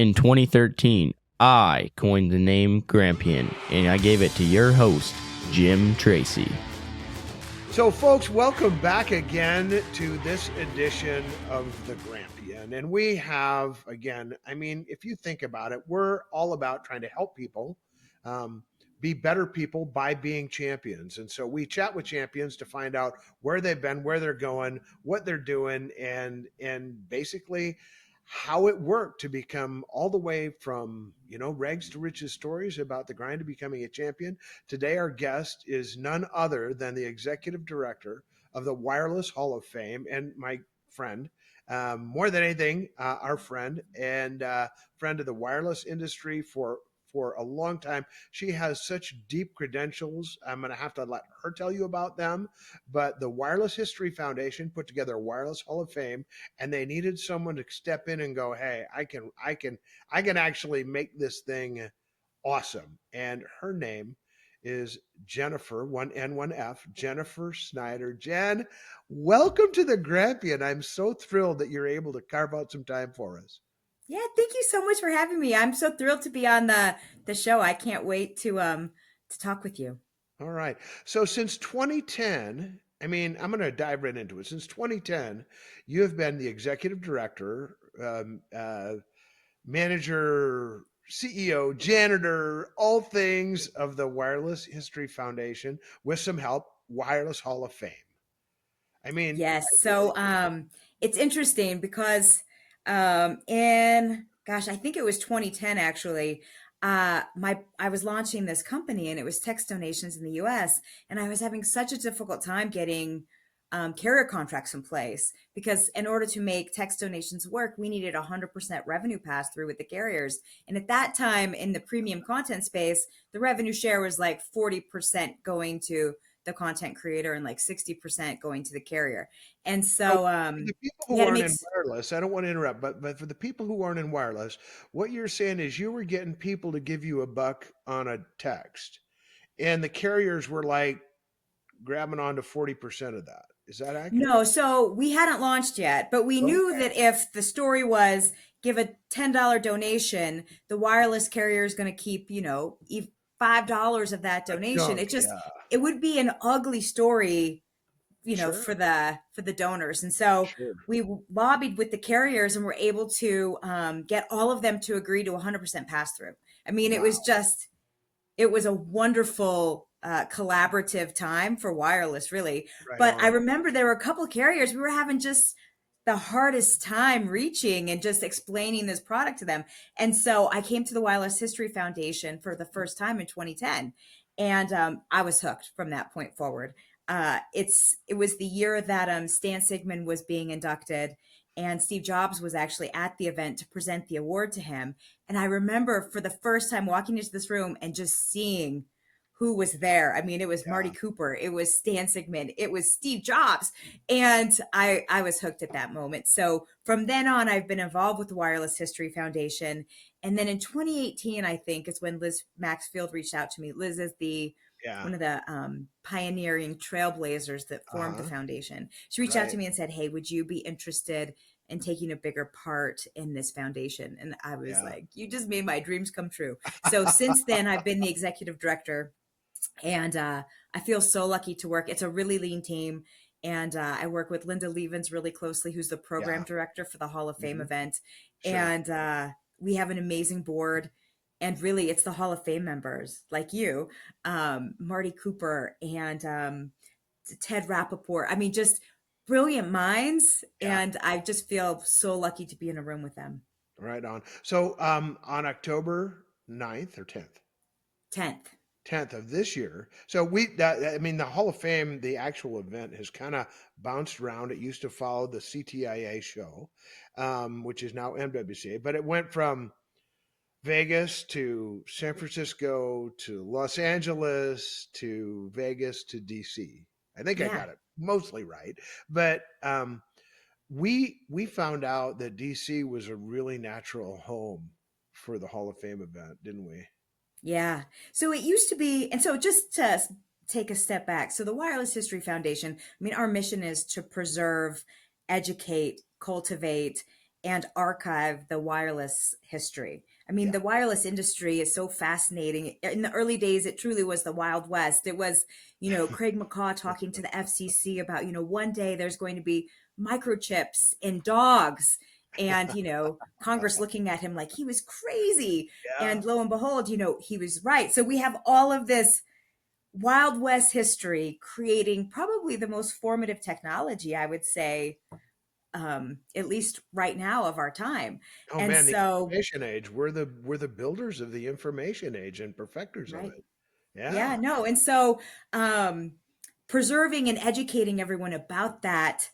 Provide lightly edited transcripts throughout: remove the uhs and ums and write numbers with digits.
In 2013, I coined the name Grampion, and I gave it to your host, Jim Tracy. So, folks, welcome back again to this edition of the Grampion. And we have, again, I mean, if you think about it, we're all about trying to help people be better people by being champions. And so we chat with champions to find out where they've been, where they're going, what they're doing, and basically how it worked to become all the way from, rags to riches stories about the grind to becoming a champion. Today, our guest is none other than the executive director of the Wireless Hall of Fame and my friend, more than anything, our friend and friend of the wireless industry for a long time. She has such deep credentials. I'm going to have to let her tell you about them. But the Wireless History Foundation put together a Wireless Hall of Fame, and they needed someone to step in and go, "Hey, I can actually make this thing awesome." And her name is Jennifer, one N, one F, Jennifer Snyder. Jen, welcome to the Grampion. I'm so thrilled that you're able to carve out some time for us. Yeah, thank you so much for having me. I'm so thrilled to be on the show. I can't wait to talk with you. All right. So since 2010, I mean, I'm going to dive right into it. Since 2010, you have been the executive director, manager, CEO, janitor, all things of the Wireless History Foundation with some help, Wireless Hall of Fame. I mean, Yes, so it's interesting because in gosh, I think it was 2010 actually. I was launching this company and it was text donations in the US, and I was having such a difficult time getting carrier contracts in place because in order to make text donations work, we needed 100% revenue pass through with the carriers. And at that time in the premium content space, the revenue share was like 40% going to the content creator and like 60% going to the carrier. And so for the people we who had to aren't make in wireless, I don't want to interrupt, but for the people who aren't in wireless, what you're saying is you were getting people to give you a buck on a text, and the carriers were like grabbing onto 40% of that. Is that accurate? no, so we hadn't launched yet, but we knew Okay. that if the story was give a $10 donation, the wireless carrier is going to keep, $5 of that A donation. chunk, yeah. It would be an ugly story, Sure, for the donors. And so sure. we lobbied with the carriers and were able to get all of them to agree to 100% pass through. I mean, Wow. it was a wonderful collaborative time for wireless, really. Right But I on. remember there were a couple of carriers we were having just the hardest time reaching and just explaining this product to them. And so I came to the Wireless History Foundation for the first time in 2010, and I was hooked from that point forward. It was the year that Stan Sigman was being inducted, and Steve Jobs was actually at the event to present the award to him. And I remember for the first time walking into this room and just seeing who was there. I mean, it was Marty Yeah. Cooper, it was Stan Sigman, it was Steve Jobs, and I was hooked at that moment. So from then on, I've been involved with the Wireless History Foundation, and then in 2018, I think is when Liz Maxfield reached out to me. Liz is the Yeah. one of the pioneering trailblazers that formed the Uh-huh. foundation. She reached out Right. to me and said, "Hey, would you be interested in taking a bigger part in this foundation?" And I was Yeah. like, "You just made my dreams come true." So since then, I've been the executive director, and I feel so lucky to work. It's a really lean team. And I work with Linda Levens really closely, who's the program Yeah. director for the Hall of Fame Hmm. event. Sure. And we have an amazing board. And really, it's the Hall of Fame members like you, Marty Cooper and Ted Rappaport. I mean, just brilliant minds. Yeah. And I just feel so lucky to be in a room with them. Right on. So on October 9th or 10th? 10th. 10th of this year. So I mean, the Hall of Fame, the actual event has kind of bounced around. It used to follow the CTIA show, which is now NWCA, but it went from Vegas to San Francisco to Los Angeles to Vegas to DC. I think I Yeah. got it mostly right, but we found out that DC was a really natural home for the Hall of Fame event, didn't we? Yeah. So it used to be, and so just to take a step back, so the Wireless History Foundation, I mean, our mission is to preserve, educate, cultivate, and archive the wireless history. I mean, Yeah. the wireless industry is so fascinating. In the early days, it truly was the Wild West. It was, Craig McCaw That's talking to funny. the FCC about, one day there's going to be microchips in dogs. And, Congress looking at him like he was crazy. Yeah. And lo and behold, he was right. So we have all of this Wild West history creating probably the most formative technology, I would say, at least right now of our time. Oh And man, the so, information age. We're the builders of the information age and perfecters of right. it. Yeah, Yeah. no. And so, um, preserving and educating everyone about that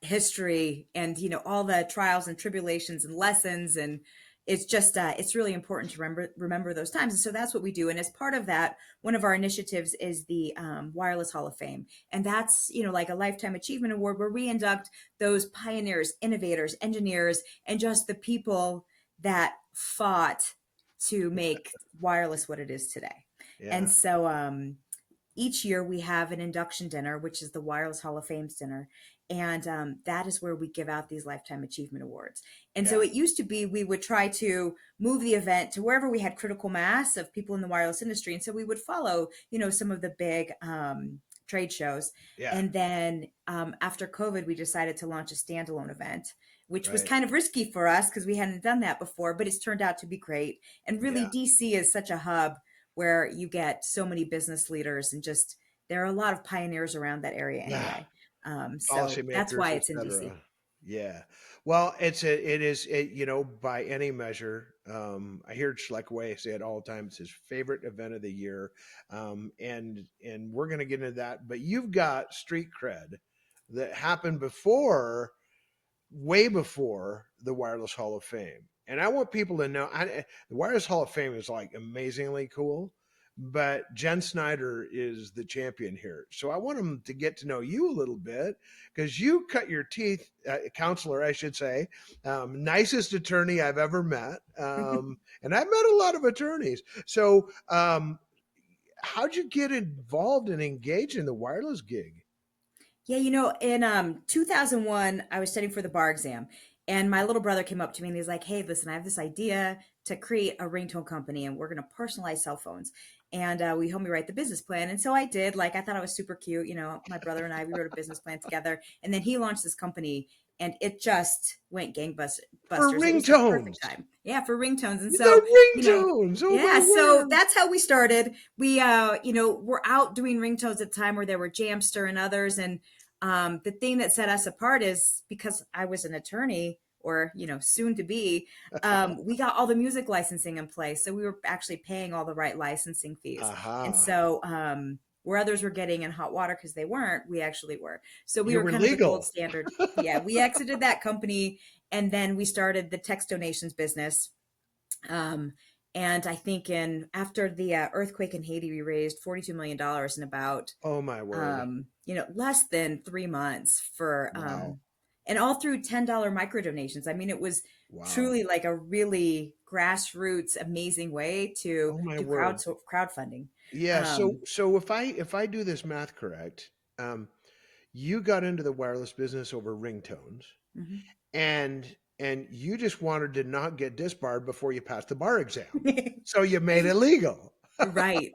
history and all the trials and tribulations and lessons, and it's just it's really important to remember those times. And so that's what we do. And as part of that, one of our initiatives is the Wireless Hall of Fame, and that's like a lifetime achievement award where we induct those pioneers, innovators, engineers, and just the people that fought to make wireless what it is today. And Yeah. so each year we have an induction dinner, which is the Wireless Hall of Fame's dinner. And that is where we give out these Lifetime Achievement Awards. And so Yeah. it used to be we would try to move the event to wherever we had critical mass of people in the wireless industry. And so we would follow, some of the big trade shows. Yeah. And then after COVID, we decided to launch a standalone event, which was Right. kind of risky for us because we hadn't done that before, but it's turned out to be great. And really, Yeah. DC is such a hub where you get so many business leaders and just there are a lot of pioneers around that area Yeah. anyway. So that's Policymakers, why et it's in DC. cetera. Yeah. Well, it is, by any measure, I hear Schleckway say it all the time. It's his favorite event of the year. And we're going to get into that, but you've got street cred that happened way before the Wireless Hall of Fame. And I want people to know the Wireless Hall of Fame is like amazingly cool, but Jen Snyder is the champion here. So I want them to get to know you a little bit because you cut your teeth, counselor, I should say, nicest attorney I've ever met. And I've met a lot of attorneys. So, how'd you get involved and engaged in the wireless gig? Yeah, in 2001, I was studying for the bar exam, and my little brother came up to me and he's like, "Hey, listen, I have this idea to create a ringtone company, and we're going to personalize cell phones." And we helped me write the business plan, and so I did. Like, I thought I was super cute. My brother and I, we wrote a business plan together, and then he launched this company, and it just went gangbusters. For It was the perfect ringtones. time, yeah, for ringtones. And so, The you know, ringtones. Oh my yeah, so word. that's how we started. We, we're out doing ringtones at the time where there were Jamster and others, and the thing that set us apart is because I was an attorney or, soon to be, we got all the music licensing in place. So we were actually paying all the right licensing fees. And Aha. so, where others were getting in hot water because they weren't, we actually were. So we You were were kind of the gold legal. standard. Yeah, we exited that company and then we started the text donations business. Um, and I think after the earthquake in Haiti, we raised $42 million in about Oh my word. less than 3 months for Wow. and all through $10 micro donations. I mean, it was Wow. truly like a really grassroots, amazing way to Oh my do word. crowdfunding. Yeah. So Um, so if I do this math correct, you got into the wireless business over ringtones, and you just wanted to not get disbarred before you passed the bar exam. mhm. So you made it legal. Right.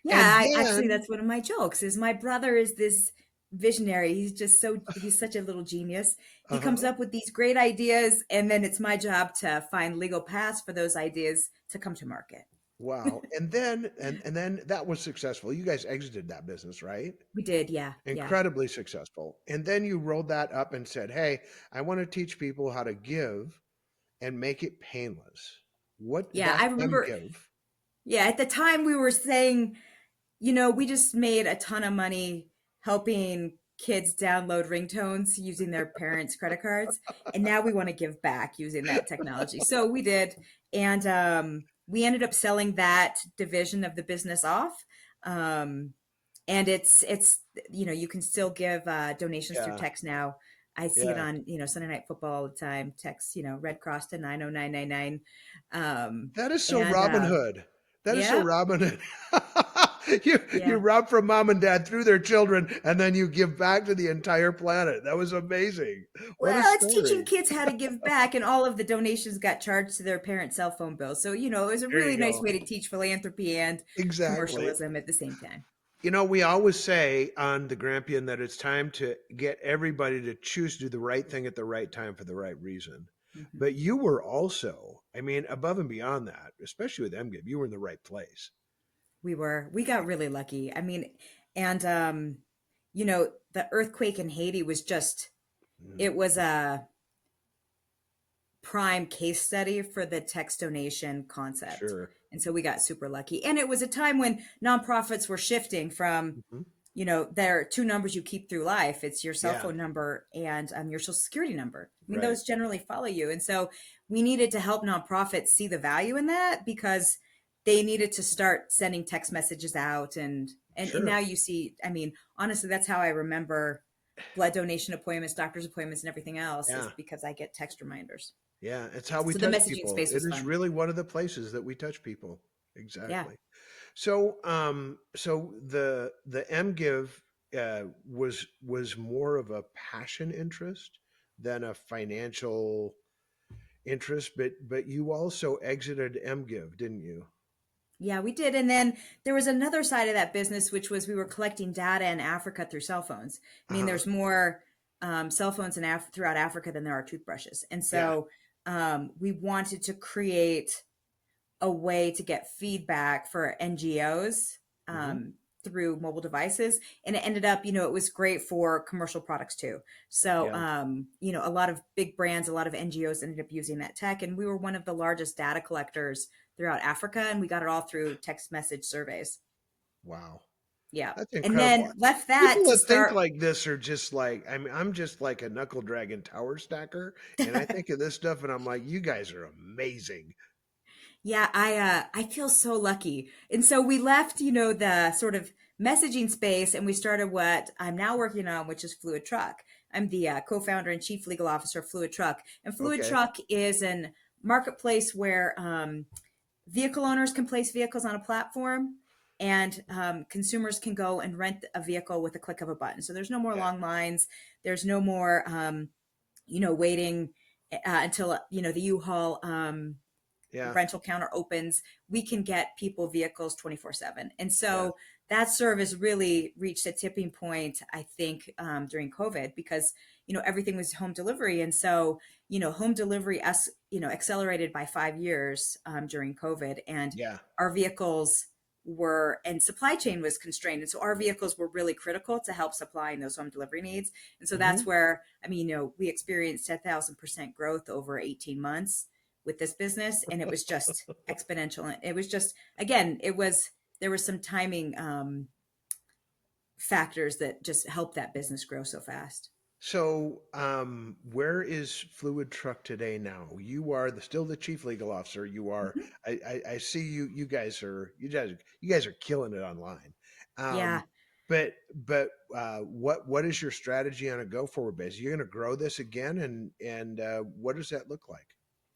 Yeah, And actually then that's one of my jokes is my brother is this visionary. He's such a little genius. He comes uh-huh. up with these great ideas and then it's my job to find legal paths for those ideas to come to market. Wow. And then that was successful. You guys exited that business, right? We did, yeah. Yeah. Incredibly successful. And then you rolled that up and said, "Hey, I want to teach people how to give and make it painless." What Yeah, that's I them remember give. yeah, at the time we were saying, we just made a ton of money helping kids download ringtones using their parents' credit cards. And now we want to give back using that technology. So we did. And we ended up selling that division of the business off. Um, and you can still give donations through Yeah. text now. I see it Yeah. on, Sunday Night Football all the time. Text, Red Cross to 90999. That is so And Robin Hood. That is so yeah, Robin Hood. You Yeah. rob from mom and dad through their children, and then you give back to the entire planet. That was amazing. What a Well, it's teaching story. kids how to give back, and all of the donations got charged to their parents' cell phone bills. So, it was a There really you nice go. way to teach philanthropy and Exactly. commercialism at the same time. We always say on the Grampian that it's time to get everybody to choose to do the right thing at the right time for the right reason. Mhm. But you were also, I mean, above and beyond that, especially with MGIV, you were in the right place. We got really lucky. I mean, and the earthquake in Haiti was just, it Mm, was a prime case study for the text donation concept. sure. And so we got super lucky. And it was a time when nonprofits were shifting from, Mhm. there are two numbers you keep through life. It's your cell Yeah, phone number and your social security number. I mean, right. those generally follow you. And so we needed to help nonprofits see the value in that because they needed to start sending text messages out. And now Sure. you see, I mean, honestly, that's how I remember blood donation appointments, doctor's appointments, and everything else is Yeah. because I get text reminders. Yeah. It's how we So the touch messaging people. space It was is fun. really one of the places that we touch people. Yeah. Exactly. So the MGive was more of a passion interest than a financial interest, but you also exited MGive, didn't you? Yeah, we did. And then there was another side of that business, which was we were collecting data in Africa through cell phones. I mean, Uh-huh. there's more cell phones throughout Africa than there are toothbrushes. And Yeah. so we wanted to create a way to get feedback for NGOs Hmm. through mobile devices. And it ended up, it was great for commercial products too. So, Yeah. a lot of big brands, a lot of NGOs ended up using that tech. And we were one of the largest data collectors throughout Africa. And we got it all through text message surveys. Wow. Yeah. That's And incredible. then left that People to that think start. like this are just like, I mean, I'm just like a knuckle dragon tower stacker, and I think of this stuff and I'm like, you guys are amazing. Yeah, I feel so lucky. And so we left, the sort of messaging space and we started what I'm now working on, which is Fluid Truck. I'm the co-founder and chief legal officer of Fluid Truck. And Fluid Okay. Truck is an marketplace where vehicle owners can place vehicles on a platform and consumers can go and rent a vehicle with a click of a button. So there's no more Yeah. long lines. There's no more, waiting until, the U-Haul Yeah. rental counter opens. We can get people vehicles 24/7. And Yeah. so that service really reached a tipping point, I think, during COVID because, everything was home delivery. And so, home delivery, accelerated by 5 years during COVID. And Yeah. our vehicles and supply chain was constrained. And so our vehicles were really critical to help supplying those home delivery needs. And so Hmm. that's where, I mean, we experienced 10,000% growth over 18 months with this business, and it was just exponential. And it was just, again, there was some timing factors that just helped that business grow so fast. So, where is Fluid Truck today now? You are still the chief legal officer. You are. Mhm. I see you. You guys are killing it online. Yeah. Um, but what is your strategy on a go forward basis? You're going to grow this again, and what does that look like?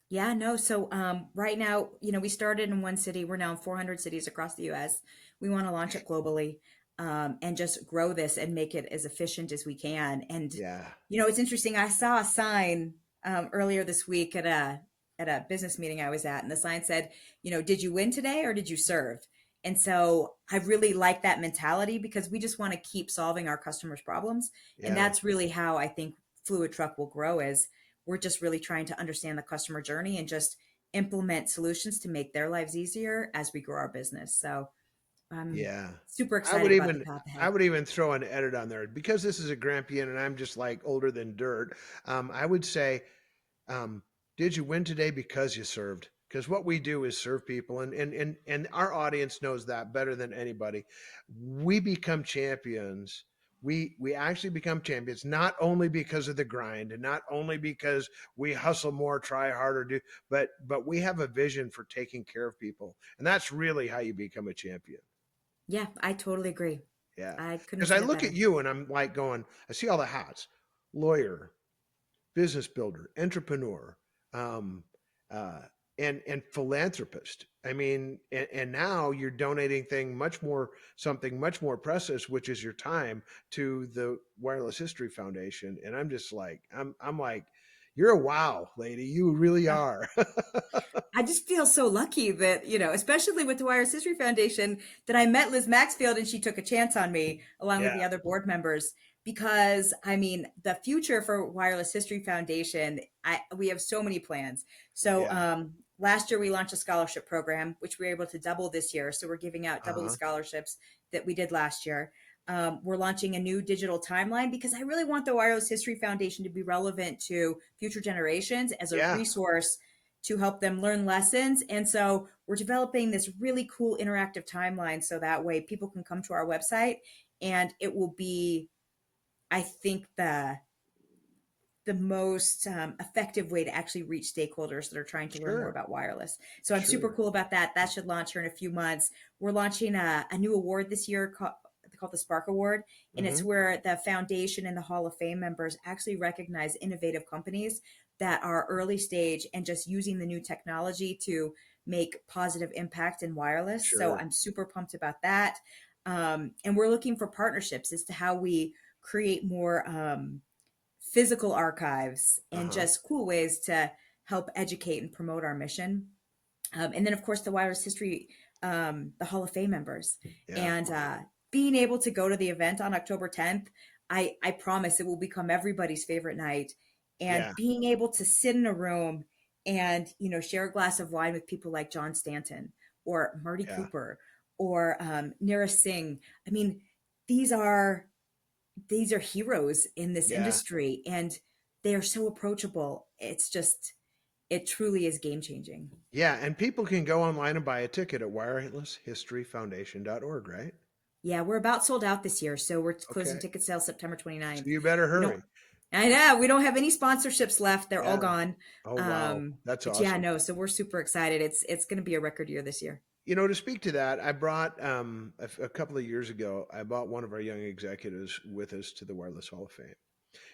Yeah, no. So right now, we started in one city. We're now in 400 cities across the US. We want to launch it globally and just grow this and make it as efficient as we can. And, Yeah. it's interesting. I saw a sign earlier this week at a business meeting I was at, and the sign said, did you win today or did you serve? And so I really like that mentality because we just want to keep solving our customers' problems. And Yeah. that's really how I think Fluid Truck will grow is we're just really trying to understand the customer journey and just implement solutions to make their lives easier as we grow our business. So I'm Yeah. super I would excited about the even path I ahead. would even throw an edit on there because this is a Grampian and I'm just like older than dirt. I would say, um, did you win today because you served? Because what we do is serve people, and our audience knows that better than anybody. We become champions. We actually become champions not only because of the grind and not only because we hustle more, try harder, but we have a vision for taking care of people, and that's really how you become a champion. Yeah, I totally agree. Yeah. I couldn't have Because I said it look at better. you and I'm like going, I see all the hats: lawyer, business builder, entrepreneur, um, uh, and philanthropist. I mean, and now you're donating something much more precious, which is your time, to the Wireless History Foundation. And I'm just like, I'm like, you're a wow, lady. You really are. I just feel so lucky that, especially with the Wireless History Foundation, that I met Liz Maxfield and she took a chance on me along with Yeah. the other board members. Because I mean, the future for Wireless History Foundation, we have so many plans. So Yeah. last year we launched a scholarship program, which we were able to double this year. So we're giving out double the Uh-huh. scholarships that we did last year. We're launching a new digital timeline because I really want the Wireless History Foundation to be relevant to future generations as a Yeah. resource to help them learn lessons. And so we're developing this really cool interactive timeline so that way people can come to our website and it will be, I think, the most effective way to actually reach stakeholders that are trying to learn more Sure. about wireless. So I'm super Sure. cool about that. That should launch here in a few months. We're launching a new award this year called the Spark Award, and it's Hmm. where the foundation and the Hall of Fame members actually recognize innovative companies that are early stage and just using the new technology to make positive impact in wireless. So Sure. I'm super pumped about that. And we're looking for partnerships as to how we create more physical archives and Uh-huh. just cool ways to help educate and promote our mission. And then, of course, the Wireless History, the Hall of Fame members. Yeah. And being able to go to the event on October 10th, I promise it will become everybody's favorite night. And Yeah. being able to sit in a room and, share a glass of wine with people like John Stanton or Marty Yeah. Cooper or Nira Singh. I mean, these are these are heroes in this Yeah. industry and they are so approachable. It truly is game changing. Yeah. And people can go online and buy a ticket at wirelesshistoryfoundation.org, right? Yeah, we're about sold out this year. So we're closing Okay. ticket sales September So 29th. you better We don't, hurry. I know we don't have any sponsorships left. They're all Yeah. gone. Oh, wow. That's But yeah, awesome. no, so we're super excited. It's going to be a record year this year. To speak to that, I brought a couple of years ago. I brought one of our young executives with us to the Wireless Hall of Fame,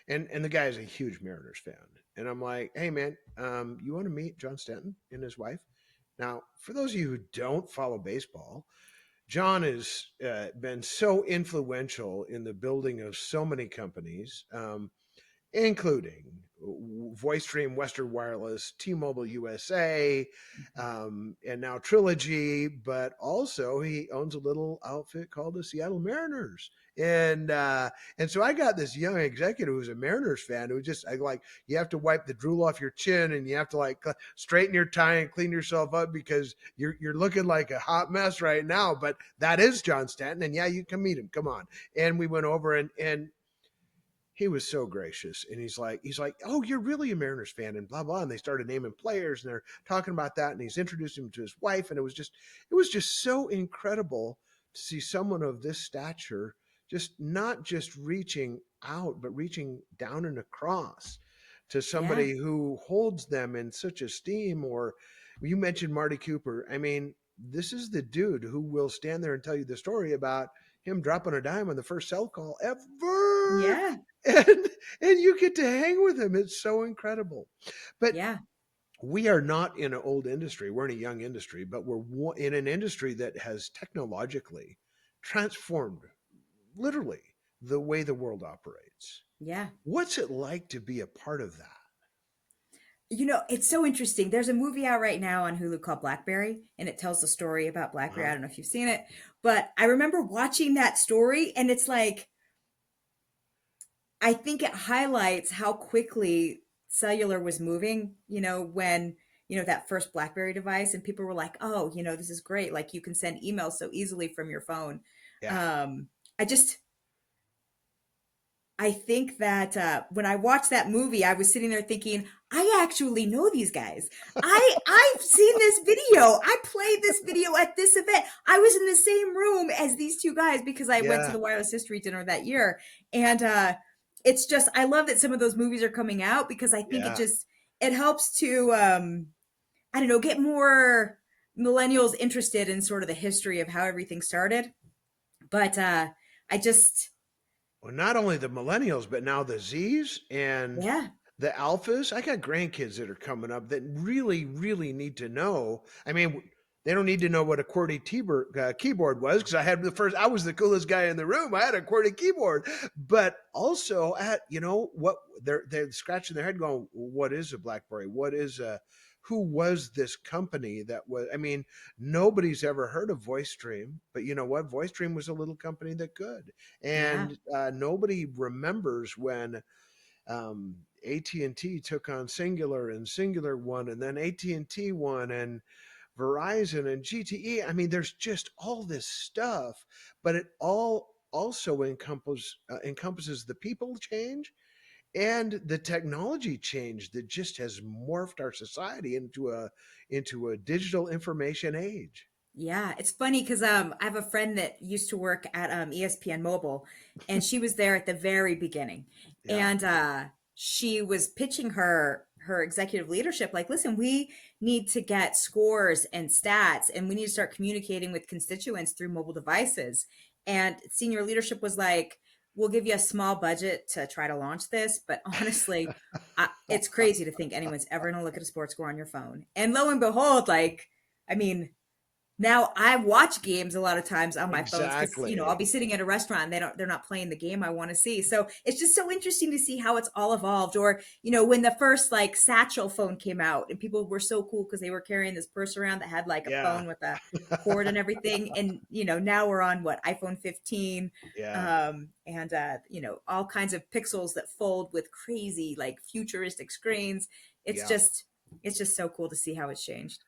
and the guy is a huge Mariners fan. And I'm like, hey man, you want to meet John Stanton and his wife? Now, for those of you who don't follow baseball, John has been so influential in the building of so many companies. Including VoiceStream, Western Wireless, T-Mobile USA, and now Trilogy. But also, he owns a little outfit called the Seattle Mariners. And so I got this young executive who's a Mariners fan who just I like you have to wipe the drool off your chin and you have to like straighten your tie and clean yourself up because you're looking like a hot mess right now. But that is John Stanton, and yeah, you can meet him. Come on. And we went over and he was so gracious, and he's like oh, you're really a Mariners fan, and blah blah. And they started naming players and they're talking about that, and he's introduced him to his wife, and it was just so incredible to see someone of this stature just not just reaching out but reaching down and across to Yeah. somebody who holds them in such esteem. Or you mentioned Marty Cooper. I mean, this is the dude who will stand there and tell you the story about him dropping a dime on the first cell call ever, Yeah. and and you get to hang with him. It's so incredible. But Yeah. we are not in an old industry. We're in a young industry, but we're in an industry that has technologically transformed literally the way the world operates. Yeah. What's it like to be a part of that? It's so interesting. There's a movie out right now on Hulu called Blackberry, and it tells the story about BlackBerry. I Uh-huh. don't know if you've seen it, but I remember watching that story, and it's like, I think it highlights how quickly cellular was moving, when, that first BlackBerry device, and people were like, oh, this is great. Like you can send emails so easily from your phone. Yeah. Um, I think that when I watched that movie, I was sitting there thinking, I actually know these guys. I've seen this video. I played this video at this event. I was in the same room as these two guys because I went to Yeah. the Wireless History dinner that year. And it's just I love that some of those movies are coming out because I think Yeah. it helps to I don't know, get more millennials interested in sort of the history of how everything started. But I just Well, not only the millennials, but now the Z's and yeah. the alphas. I got grandkids that are coming up that really, really need to know. I mean, they don't need to know what a QWERTY keyboard was because I was the coolest guy in the room. I had a QWERTY keyboard, but also at, what they're scratching their head going, what is a BlackBerry? Who was this company that was, I mean, nobody's ever heard of VoiceStream, but you know what? VoiceStream was a little company that could. Yeah. And nobody remembers when AT&T took on Singular and Singular won, and then AT&T won, and Verizon and GTE. I mean, there's just all this stuff, but it all also encompasses the people change and the technology change that just has morphed our society into a digital information age. Yeah, it's funny because I have a friend that used to work at ESPN Mobile, and she was there at the very beginning, Yeah. and she was pitching her executive leadership like, listen, we need to get scores and stats, and we need to start communicating with constituents through mobile devices. And senior leadership was like, we'll give you a small budget to try to launch this, but honestly, it's crazy to think anyone's ever going to look at a sports score on your phone. And lo and behold, like, I mean, now I watch games a lot of times on my phones because I'll Exactly. be sitting at a restaurant and they're not playing the game I want to see. So it's just so interesting to see how it's all evolved. Or when the first like satchel phone came out and people were so cool because they were carrying this purse around that had like a Yeah. phone with a cord and everything. And now we're on what, iPhone 15, Yeah. and all kinds of pixels that fold with crazy like futuristic screens. It's Yeah. just it's just so cool to see how it's changed.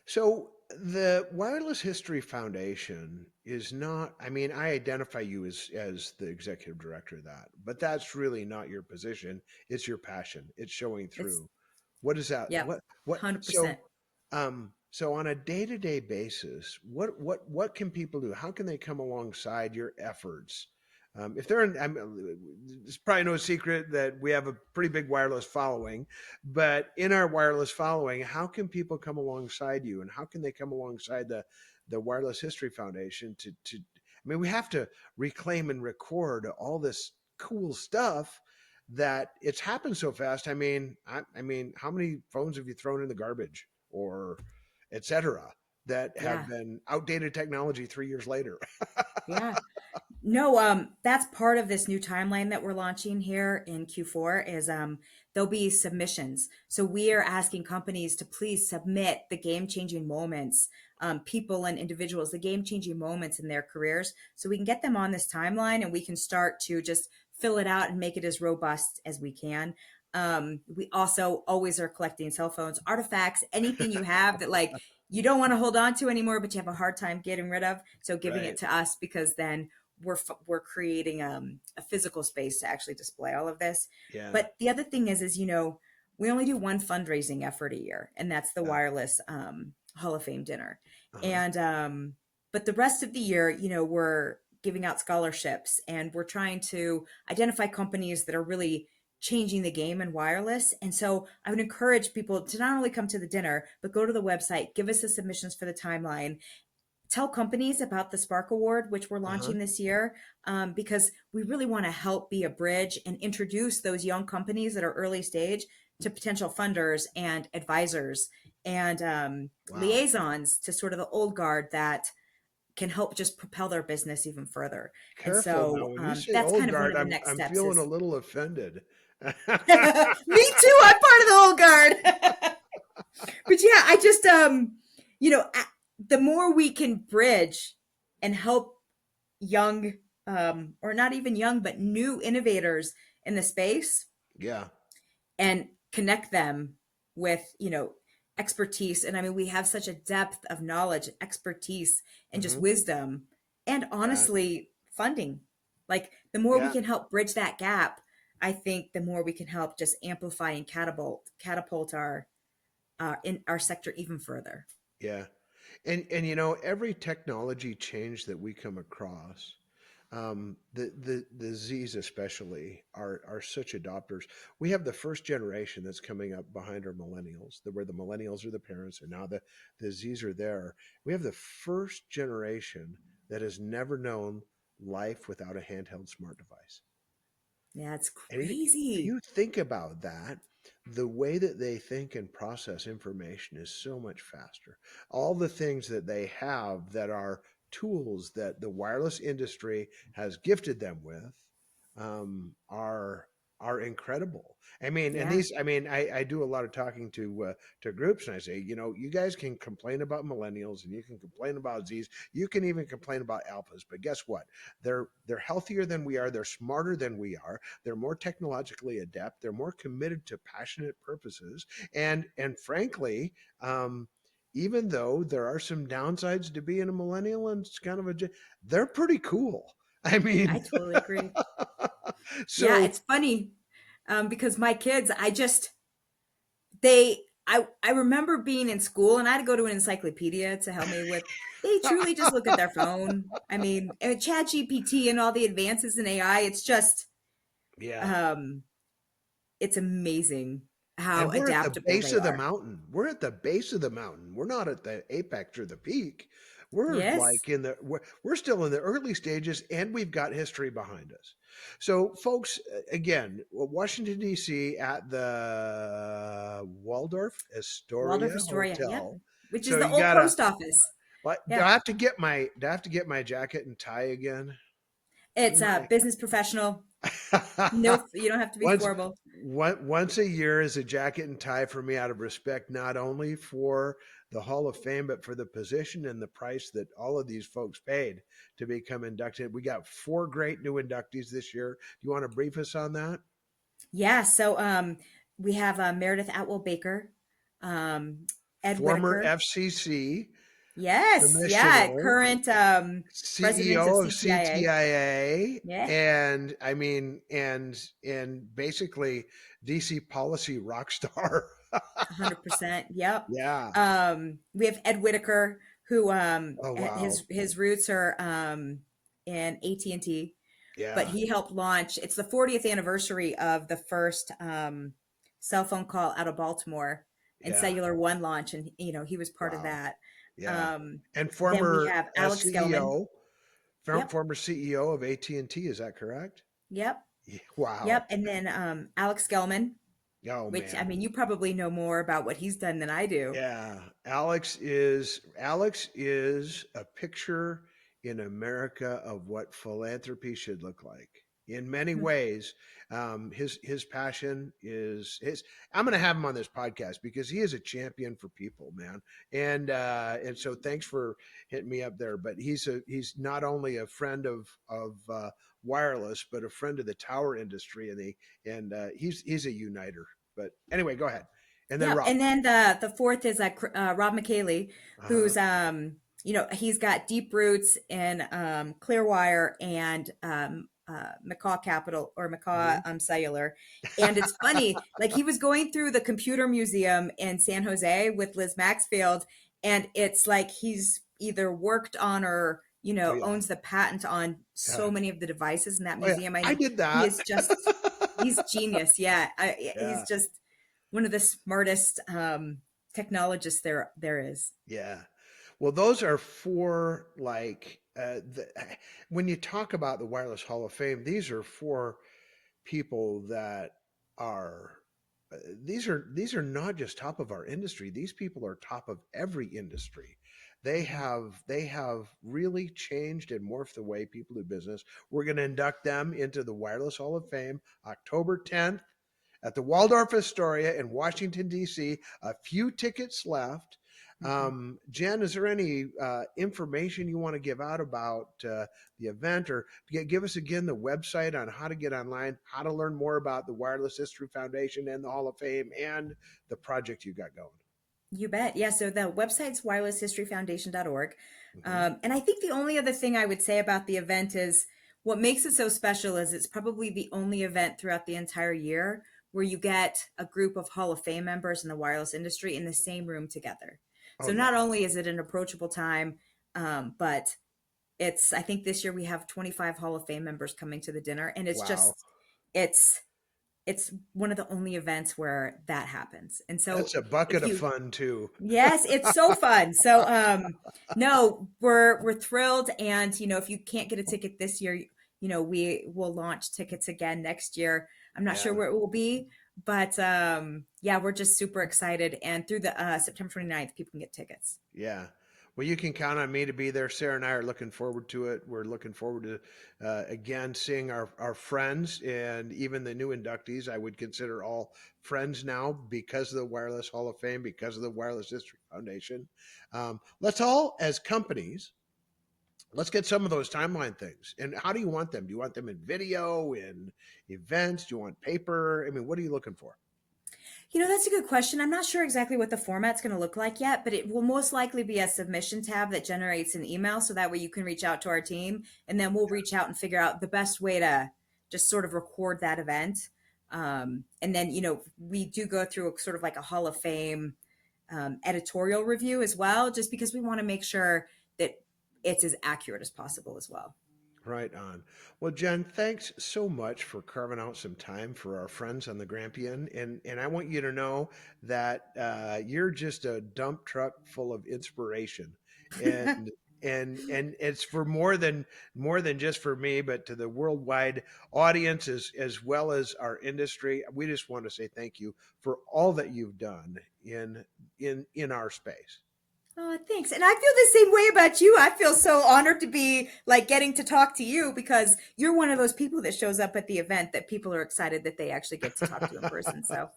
So the Wireless History Foundation is not, I mean, I identify you as the executive director of that, but that's really not your position. It's your passion. It's showing It's through. What is that? Yep, What 100%. so on a day-to-day basis, what can people do? How can they come alongside your efforts? If they're in, it's probably no secret that we have a pretty big wireless following, but in our wireless following, how can people come alongside you, and how can they come alongside the Wireless History Foundation to? I mean, we have to reclaim and record all this cool stuff that it's happened so fast. I mean, how many phones have you thrown in the garbage or etc. that have Yeah, been outdated technology 3 years later? yeah. No, that's part of this new timeline that we're launching here in Q4 is there'll be submissions. So we are asking companies to please submit the game-changing moments, people and individuals, the game-changing moments in their careers, so we can get them on this timeline and we can start to just fill it out and make it as robust as we can. We also always are collecting cell phones, artifacts, anything you have that like you don't want to hold on to anymore, but you have a hard time getting rid of. So giving it Right. to us because then we're creating a physical space to actually display all of this. Yeah. But the other thing is we only do one fundraising effort a year, and that's the Yeah. wireless Hall of Fame dinner. Uh-huh. And but the rest of the year, we're giving out scholarships and we're trying to identify companies that are really changing the game in wireless. And so I would encourage people to not only come to the dinner, but go to the website, give us the submissions for the timeline, tell companies about the Spark Award, which we're Uh-huh. launching this year, because we really want to help be a bridge and introduce those young companies that are early stage to potential funders and advisors and Wow. liaisons to sort of the old guard that can help just propel their business even further. And Careful now. so When you say that's old kind of one guard, of the I'm next I'm steps feeling a is little offended. me too. I'm part of the old guard. But yeah, I just the more we can bridge and help young or not even young but new innovators in the space Yeah. and connect them with expertise. And I mean, we have such a depth of knowledge, expertise, and just Hmm. wisdom, and Yeah. honestly funding. Like the more we Yeah. can help bridge that gap, I think the more we can help just amplify and catapult our in our sector even further. Yeah. And every technology change that we come across, the Z's especially are such adopters. We have the first generation that's coming up behind our millennials, where the millennials are the parents, and now the Z's are there. We have the first generation that has never known life without a handheld smart device. Yeah, it's And if crazy. you think about that, the way that they think and process information is so much faster. All the things that they have that are tools that the wireless industry has gifted them with um, are are incredible. I mean, and Yeah, these, I mean, I do a lot of talking to groups, and I say, you know, you guys can complain about millennials, and you can complain about Z's, you can even complain about alphas, but guess what? They're healthier than we are. They're smarter than we are. They're more technologically adept. They're more committed to passionate purposes. And frankly, even though there are some downsides to being a millennial and it's kind of they're pretty cool. I I mean, totally agree. Yeah, so it's funny because my kids, I remember being in school and I had to go to an encyclopedia to help me with. They truly just look at their phone. I mean, and Chat GPT and all the advances in AI, yeah. um, it's amazing how And we're at the adaptable base they of the are. mountain. We're at the base of the mountain. We're not at the apex or the peak. We're Yes, like we're still in the early stages and we've got history behind us. So folks, again, Washington D.C. at the Waldorf Waldorf Astoria Astoria. Yep, Hotel. which is So the you old gotta post office. like Yeah, do I have to get my jacket and tie again? it's My business professional. No, you don't have to be once formal. once a year is a jacket and tie for me out of respect, not only for the Hall of Fame, but for the position and the price that all of these folks paid to become inducted. We got four great new inductees this year. Do you want to brief us on that? Yeah, so we have Meredith Atwell Baker, um, Ed Former Whitaker. FCC Yes, yeah, commissioner, current president of CEO of CTIA. CTIA, Yeah, and I mean, and basically DC policy rock star. 100%. Yep. Yeah. We have Ed Whitaker, who Oh wow. his roots are in AT&T, but Yeah. he helped launch. It's the 40th anniversary of the first cell phone call out of Baltimore and Yeah. Cellular One launch, and he was part of Wow. that. Yeah. And Then we former have Alex Gelman. CEO, Yep, former CEO of AT&T, is that correct? yep, Yeah, wow. yep. And then Alex Gelman, Oh which I man. mean, you probably know more about what he's done than I do. Yeah. Alex is a picture in America of what philanthropy should look like. In many ways, his passion is his. I'm going to have him on this podcast because he is a champion for people, man. And so thanks for hitting me up there. But he's not only a friend of wireless, but a friend of the tower industry, he's a uniter. But anyway, go ahead. And then Yep. Rob. And then the fourth is Rob McKaylee, Uh-huh. who's he's got deep roots in Clearwire and McCaw Capital or McCaw Mhm. Cellular. And it's funny, like he was going through the computer museum in San Jose with Liz Maxfield, and it's like he's either worked on or Oh yeah. owns the patent on Yeah. so many of the devices in that Oh yeah. museum. I I mean, did he that. is just he's genius. Yeah, he's Yeah. just one of the smartest technologists there is. Yeah. Well, those are four when you talk about the Wireless Hall of Fame, these are four people that are these are not just top of our industry. These people are top of every industry. Mhm. They have really changed and morphed the way people do business. We're going to induct them into the Wireless Hall of Fame October 10th at the Waldorf Astoria in Washington, D.C. A few tickets left. Mhm. Jen, is there any information you want to give out about the event, or give us again the website on how to get online, how to learn more about the Wireless History Foundation and the Hall of Fame and the project you got going? You bet. Yeah. So the website's wirelesshistoryfoundation.org. Hmm. And I think the only other thing I would say about the event is what makes it so special is it's probably the only event throughout the entire year where you get a group of Hall of Fame members in the wireless industry in the same room together. Oh, So yeah. not only is it an approachable time, but I think this year we have 25 Hall of Fame members coming to the dinner. And Wow. it's, it's one of the only events where that happens. And so That's a bucket if of you, fun, too. yes, it's so fun. So no, we're thrilled, and if you can't get a ticket this year, we will launch tickets again next year. I'm not sure Yeah. where it will be, but yeah, we're just super excited. And through the September 29th, people can get tickets. Yeah. Well, you can count on me to be there. Sarah and I are looking forward to it. We're looking forward to, again, seeing our friends and even the new inductees. I would consider all friends now because of the Wireless Hall of Fame, because of the Wireless History Foundation. Let's all, as companies, let's get some of those timeline things. And how do you want them? Do you want them in video, in events? Do you want paper? I mean, what are you looking for? That's a good question. I'm not sure exactly what the format's going to look like yet, but it will most likely be a submission tab that generates an email. So that way you can reach out to our team, and then we'll reach out and figure out the best way to just sort of record that event. And then, we do go through sort of like a Hall of Fame editorial review as well, just because we want to make sure that it's as accurate as possible as well. Right on. Well, Jen, thanks so much for carving out some time for our friends on the Grampion. And I want you to know that you're just a dump truck full of inspiration. And and it's for more than just for me, but to the worldwide audience as well as our industry. We just want to say thank you for all that you've done in our space. Oh, thanks. And I feel the same way about you. I feel so honored to be like getting to talk to you because you're one of those people that shows up at the event that people are excited that they actually get to talk to in person. So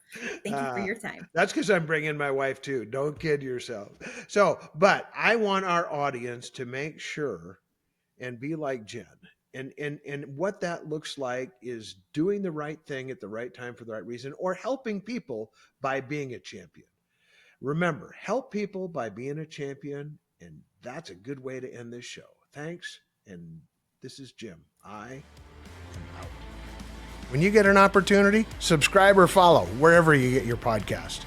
thank you for your time. That's because I'm bringing my wife too. Don't kid yourself. So, but I want our audience to make sure and be like Jen. And what that looks like is doing the right thing at the right time for the right reason, or helping people by being a champion. Remember, help people by being a champion, and that's a good way to end this show. Thanks, and this is Jim. I am out. When you get an opportunity, subscribe or follow wherever you get your podcast.